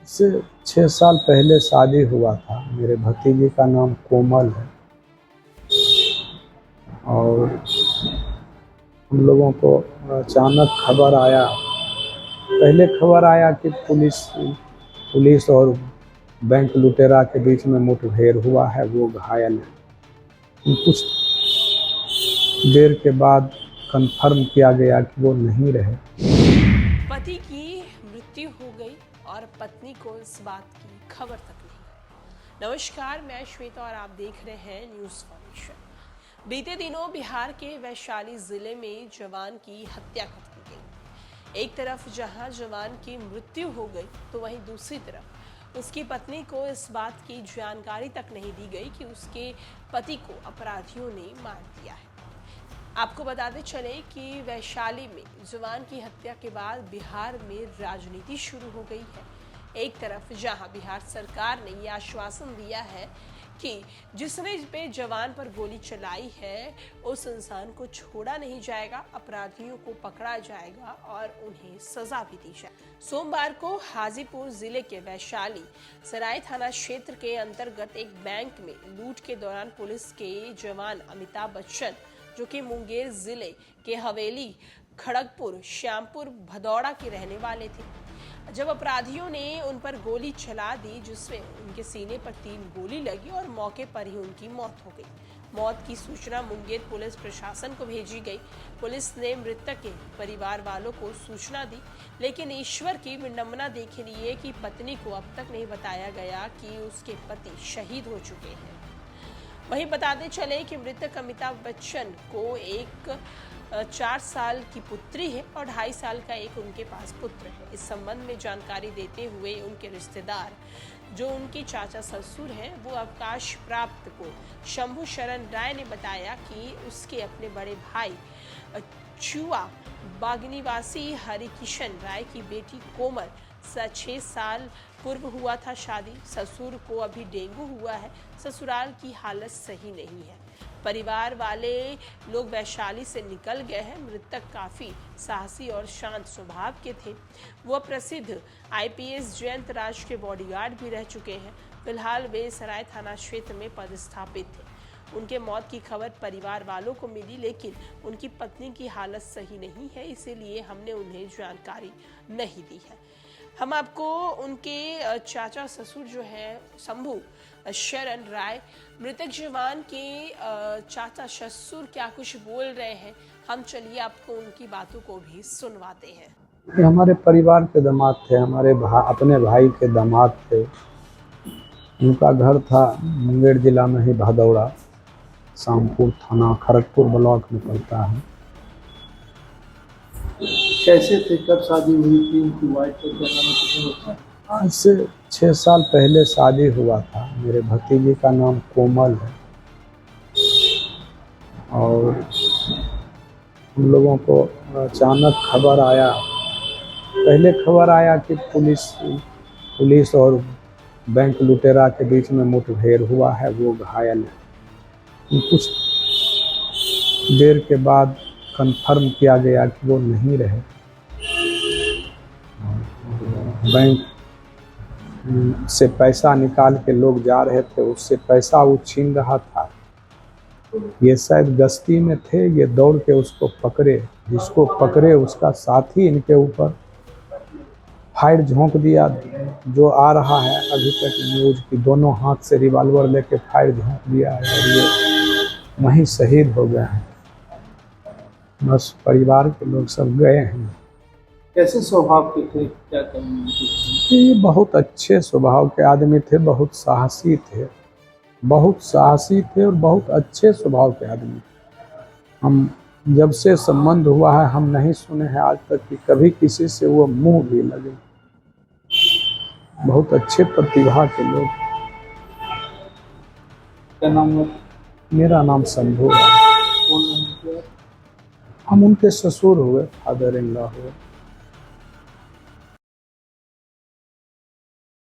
से 6 साल पहले शादी हुआ था। मेरे भतीजे का नाम कोमल है और हम लोगों को अचानक खबर आया, पहले खबर आया कि पुलिस और बैंक लुटेरा के बीच में मुठभेड़ हुआ है, वो घायल है। कुछ देर के बाद कंफर्म किया गया कि वो नहीं रहे। पति की मृत्यु हो गई और पत्नी को इस बात की खबर तक नहीं। नमस्कार, मैं श्वेता और आप देख रहे हैं न्यूज़ फॉर्मेशन। बीते दिनों बिहार के वैशाली जिले में जवान की हत्या कर दी गई। एक तरफ जहां जवान की मृत्यु हो गई तो वहीं दूसरी तरफ उसकी पत्नी को इस बात की जानकारी तक नहीं दी गई कि उसके पति को अपराधियों ने मार दिया है। आपको बताते चले कि वैशाली में जवान की हत्या के बाद बिहार में राजनीति शुरू हो गई है। एक तरफ जहां बिहार सरकार ने यह आश्वासन दिया है कि जिसने पे जवान पर गोली चलाई है उस इंसान को छोड़ा नहीं जाएगा, अपराधियों को पकड़ा जाएगा और उन्हें सजा भी दी जाए। सोमवार को हाजीपुर जिले के वैशाली सराय थाना क्षेत्र के अंतर्गत एक बैंक में लूट के दौरान पुलिस के जवान अमिताभ बच्चन, जो कि मुंगेर जिले के हवेली, खड़गपुर, श्यामपुर, भदौड़ा के रहने वाले थे, जब अपराधियों ने उन पर गोली चला दी, जिसमें उनके सीने पर 3 गोली लगी और मौके पर ही उनकी मौत हो गई। मौत की सूचना मुंगेर पुलिस प्रशासन को भेजी गई। पुलिस ने मृतक के परिवार वालों को सूचना दी, लेकिन ईश्वर की विडंबना देख लिए कि पत्नी को अब तक नहीं बताया गया कि उसके पति शहीद हो चुके हैं। वहीं बताते चले कि मृतक अमिताभ बच्चन को एक 4 साल की पुत्री है और 2.5 साल का एक उनके पास पुत्र है। इस संबंध में जानकारी देते हुए उनके रिश्तेदार, जो उनके चाचा ससुर हैं, वो अवकाश प्राप्त को शंभू शरण राय ने बताया कि उसके अपने बड़े भाई चुआ बागनिवासी हरिकिशन राय की बेटी कोमल 6 साल पूर्व हुआ था शादी। ससुर को अभी डेंगू हुआ है, ससुराल की हालत सही नहीं है। परिवार वाले लोग वैशाली से निकल गए हैं। मृतक काफी साहसी और शांत स्वभाव के थे। वो प्रसिद्ध IPS जयंत राज के बॉडीगार्ड भी रह चुके हैं। फिलहाल वे सराय थाना क्षेत्र में पदस्थापित थे। उनके मौत की खबर परिवार वालों को मिली, लेकिन उनकी पत्नी की हालत सही नहीं है, इसीलिए हमने उन्हें जानकारी नहीं दी है। हम आपको उनके चाचा ससुर जो है शंभू शरण राय, मृतक जवान के चाचा ससुर क्या कुछ बोल रहे हैं, हम चलिए आपको उनकी बातों को भी सुनवाते हैं। ये हमारे परिवार के दामाद थे, हमारे अपने भाई के दामाद थे। उनका घर था मुंगेर जिला में ही भदौड़ा, शामपुर थाना, खड़गपुर ब्लॉक में पड़ता है। कैसे थे, कब शादी हुई थी, उनकी वाइफ को क्या नाम है, कितने बच्चे? आज से 6 साल पहले शादी हुआ था। मेरे भतीजे का नाम कोमल है और हम लोगों को अचानक खबर आया, पहले खबर आया कि पुलिस और बैंक लुटेरा के बीच में मुठभेड़ हुआ है, वो घायल है। कुछ देर के बाद कंफर्म किया गया कि वो नहीं रहे। बैंक से पैसा निकाल के लोग जा रहे थे, उससे पैसा वो छीन रहा था। ये शायद गश्ती में थे, ये दौड़ के उसको पकड़े। जिसको पकड़े उसका साथी इनके ऊपर फायर झोंक दिया। जो आ रहा है अभी तक न्यूज की, दोनों हाथ से रिवॉल्वर लेके फायर झोंक दिया है और ये वहीं शहीद हो गए हैं। बस परिवार के लोग सब गए हैं। कैसे स्वभाव के थे, क्या कहेंगे? ये बहुत अच्छे स्वभाव के आदमी थे, बहुत साहसी थे और बहुत अच्छे स्वभाव के आदमी। हम जब से संबंध हुआ है, हम नहीं सुने हैं आज तक कि कभी किसी से वो मुंह भी लगे। बहुत अच्छे प्रतिभा के लोग। क्या नाम है? मेरा नाम शंभू है। कौन नाम है? हम उनके ससुर हुए, फादर इन लॉ हुए।